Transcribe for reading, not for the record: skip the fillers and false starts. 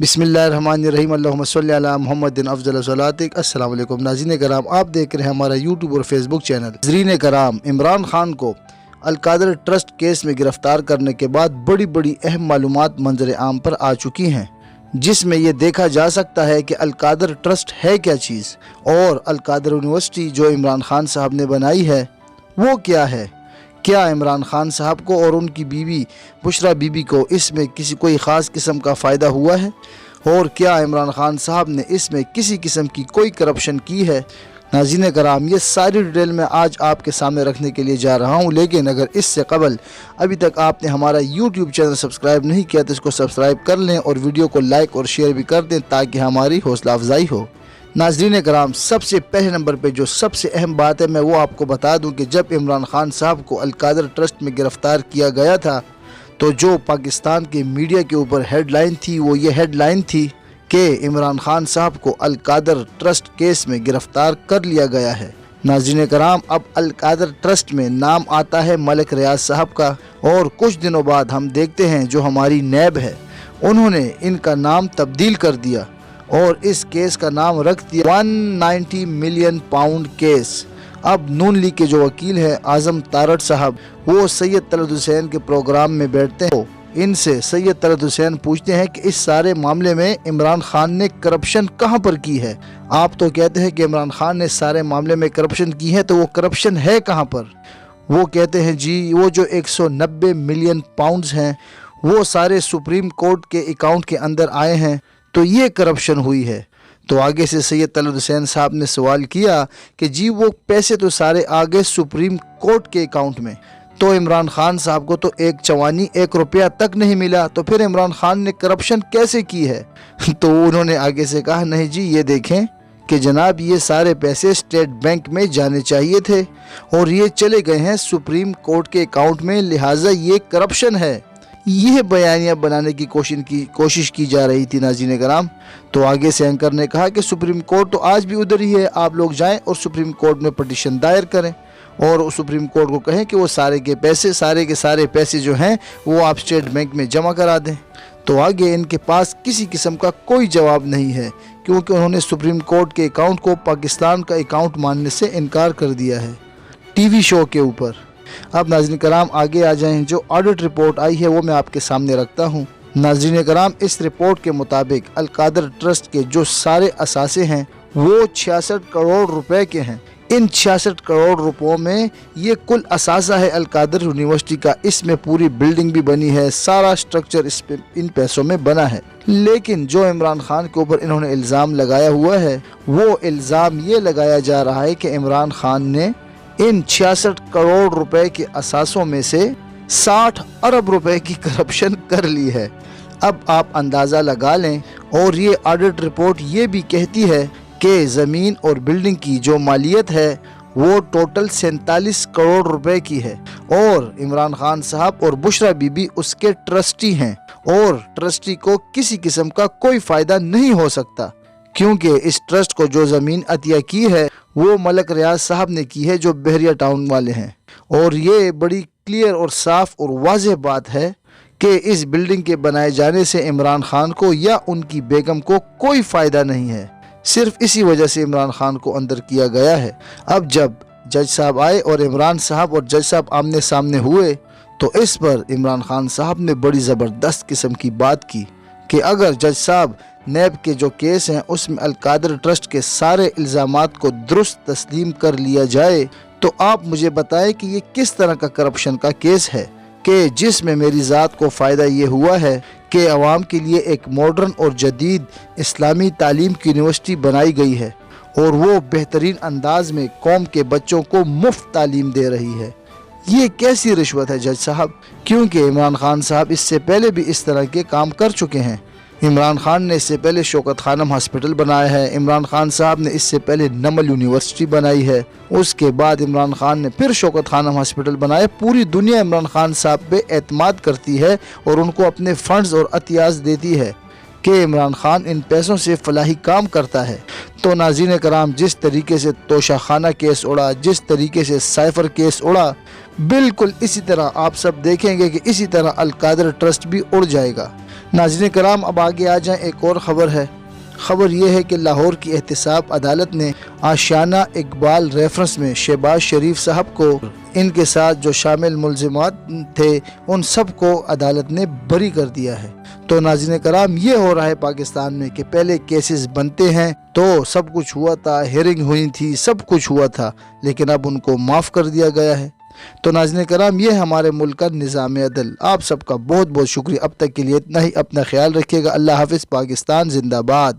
बिस्मिल्लाहिर्रहमानिर्रहीम अल्लाहुम्मा सल्ली अला मुहम्मदिन अफ़ज़ल सलातिक। अस्सलाम वालेकुम नाज़रीन कराम, आप देख रहे हैं हमारा यूट्यूब और फेसबुक चैनल। नाज़रीन कराम, इमरान खान को अलकादर ट्रस्ट केस में गिरफ्तार करने के बाद बड़ी बड़ी अहम मालूमात मंजर आम पर आ चुकी हैं, जिसमें यह देखा जा सकता है कि अलकादर ट्रस्ट है क्या चीज़ और अलकादर यूनिवर्सिटी जो इमरान खान साहब ने बनाई है वो क्या है। क्या इमरान खान साहब को और उनकी बीवी बुशरा बीबी को इसमें कोई ख़ास किस्म का फ़ायदा हुआ है और क्या इमरान खान साहब ने इसमें किसी किस्म की कोई करप्शन की है। नाज़रीन कराम, ये सारी डिटेल मैं आज आपके सामने रखने के लिए जा रहा हूँ, लेकिन अगर इससे कबल अभी तक आपने हमारा यूट्यूब चैनल सब्सक्राइब नहीं किया तो इसको सब्सक्राइब कर लें और वीडियो को लाइक और शेयर भी कर दें ताकि हमारी हौसला अफजाई हो। नाज़रीन कराम, सबसे पहले नंबर पे जो सबसे अहम बात है मैं वो आपको बता दूं कि जब इमरान खान साहब को अलकादर ट्रस्ट में गिरफ़्तार किया गया था तो जो पाकिस्तान के मीडिया के ऊपर हेडलाइन थी वो ये हेडलाइन थी कि इमरान खान साहब को अलकादर ट्रस्ट केस में गिरफ़्तार कर लिया गया है। नाज़रीन कराम, अब अलकादर ट्रस्ट में नाम आता है मलिक रियाज साहब का और कुछ दिनों बाद हम देखते हैं जो हमारी नैब है उन्होंने इनका नाम तब्दील कर दिया और इस केस का नाम रख दिया 190 मिलियन पाउंड केस। अब नून लीग के जो वकील हैं आज़म तारड़ साहब, वो सैयद तलत हुसैन के प्रोग्राम में बैठते हैं। इनसे सैयद तलत हुसैन पूछते हैं कि इस सारे मामले में इमरान खान ने करप्शन कहां पर की है। आप तो कहते हैं कि इमरान खान ने सारे मामले में करप्शन की है, तो वो करप्शन है कहां पर। वो कहते हैं जी वो जो 190 मिलियन पाउंड्स हैं वो सारे सुप्रीम कोर्ट के अकाउंट के अंदर आए हैं, तो ये करप्शन हुई है। तो आगे से सैयद तलत हुसैन साहब ने सवाल किया कि जी वो पैसे तो सारे आगे सुप्रीम कोर्ट के अकाउंट में, तो इमरान खान साहब को तो एक चवानी 1 रुपया तक नहीं मिला, तो फिर इमरान खान ने करप्शन कैसे की है। तो उन्होंने आगे से कहा नहीं जी ये देखें कि जनाब ये सारे पैसे स्टेट बैंक में जाने चाहिए थे और ये चले गए हैं सुप्रीम कोर्ट के अकाउंट में, लिहाजा ये करप्शन है। यह बयानियाँ बनाने की कोशिश की जा रही थी। नाज़रीन कराम, तो आगे से एंकर ने कहा कि सुप्रीम कोर्ट तो आज भी उधर ही है, आप लोग जाएं और सुप्रीम कोर्ट में पटिशन दायर करें और सुप्रीम कोर्ट को कहें कि वो सारे के सारे पैसे जो हैं वो आप स्टेट बैंक में जमा करा दें। तो आगे इनके पास किसी किस्म का कोई जवाब नहीं है क्योंकि उन्होंने सुप्रीम कोर्ट के अकाउंट को पाकिस्तान का अकाउंट मानने से इनकार कर दिया है टीवी शो के ऊपर। अब नाज़रीन कराम आगे आ जाएं, जो ऑडिट रिपोर्ट आई है वो मैं आपके सामने रखता हूँ। नाज़रीन कराम, इस रिपोर्ट के मुताबिक अलकादर ट्रस्ट के जो सारे असासे हैं वो 66 करोड़ रुपए के हैं। इन 66 करोड़ रुपयों में ये कुल असासा है अलकादर यूनिवर्सिटी का, इसमें पूरी बिल्डिंग भी बनी है, सारा स्ट्रक्चर इन पैसों में बना है। लेकिन जो इमरान खान के ऊपर इन्होंने इल्ज़ाम लगाया हुआ है वो इल्ज़ाम ये लगाया जा रहा है कि इमरान खान ने इन 66 करोड़ रुपए के असासों में से 60 अरब रुपए की करप्शन कर ली है। अब आप अंदाज़ा लगा लें, और ये ऑडिट रिपोर्ट ये भी कहती है कि ज़मीन और बिल्डिंग की जो मालियत है वो टोटल 47 करोड़ रुपए की है और इमरान खान साहब और बुशरा बीबी उसके ट्रस्टी हैं और ट्रस्टी को किसी किस्म का कोई फ़ायदा नहीं हो सकता क्योंकि इस ट्रस्ट को जो ज़मीन अतिया की है वो मलिक रियाज साहब ने की है जो बहरिया टाउन वाले हैं। और ये बड़ी क्लियर और साफ और वाज़ेह बात है कि इस बिल्डिंग के बनाए जाने से इमरान खान को या उनकी बेगम को कोई फ़ायदा नहीं है, सिर्फ इसी वजह से इमरान खान को अंदर किया गया है। अब जब जज साहब आए और इमरान साहब और जज साहब आमने सामने हुए तो इस पर इमरान खान साहब ने बड़ी ज़बरदस्त किस्म की बात की कि अगर जज साहब नैब के जो केस हैं उसमें अलकादर ट्रस्ट के सारे इल्ज़ामात को दुरुस्त तस्लीम कर लिया जाए तो आप मुझे बताएं कि ये किस तरह का करप्शन का केस है कि जिसमें मेरी ज़ात को फ़ायदा ये हुआ है कि अवाम के लिए एक मॉडर्न और जदीद इस्लामी तालीम की यूनिवर्सिटी बनाई गई है और वो बेहतरीन अंदाज में कौम के बच्चों को मुफ्त तालीम दे रही है। ये कैसी रिश्वत है जज साहब, क्योंकि इमरान खान साहब इससे पहले भी इस तरह के काम कर चुके हैं। इमरान खान ने इससे पहले शौकत खानम हॉस्पिटल बनाया है, इमरान खान साहब ने इससे पहले नमल यूनिवर्सिटी बनाई है, उसके बाद इमरान खान ने फिर शौकत खानम हॉस्पिटल बनाया। पूरी दुनिया इमरान खान साहब पे एतमाद करती है और उनको अपने फंड्स और अतियाज देती है कि इमरान खान इन पैसों से फलाही काम करता है। तो नाज़रीन कराम, जिस तरीके से तोशाखाना केस उड़ा, जिस तरीके से साइफर केस उड़ा, बिल्कुल इसी तरह आप सब देखेंगे कि इसी तरह अलकादर ट्रस्ट भी उड़ जाएगा। ناظرین کرام، اب آگے آ جائیں، ایک اور خبر ہے۔ خبر یہ ہے کہ لاہور کی احتساب عدالت نے آشیانہ اقبال ریفرنس میں شہباز شریف صاحب کو ان کے ساتھ جو شامل ملزمات تھے ان سب کو عدالت نے بری کر دیا ہے۔ تو ناظرین کرام، یہ ہو رہا ہے پاکستان میں کہ پہلے کیسز بنتے ہیں تو سب کچھ ہوا تھا، ہیئرنگ ہوئی تھی، سب کچھ ہوا تھا، لیکن اب ان کو معاف کر دیا گیا ہے۔ تو ناظرین کرام، یہ ہمارے ملک کا نظام عدل۔ آپ سب کا بہت بہت شکریہ۔ اب تک کے لیے اتنا ہی، اپنا خیال رکھیے گا۔ اللہ حافظ۔ پاکستان زندہ باد۔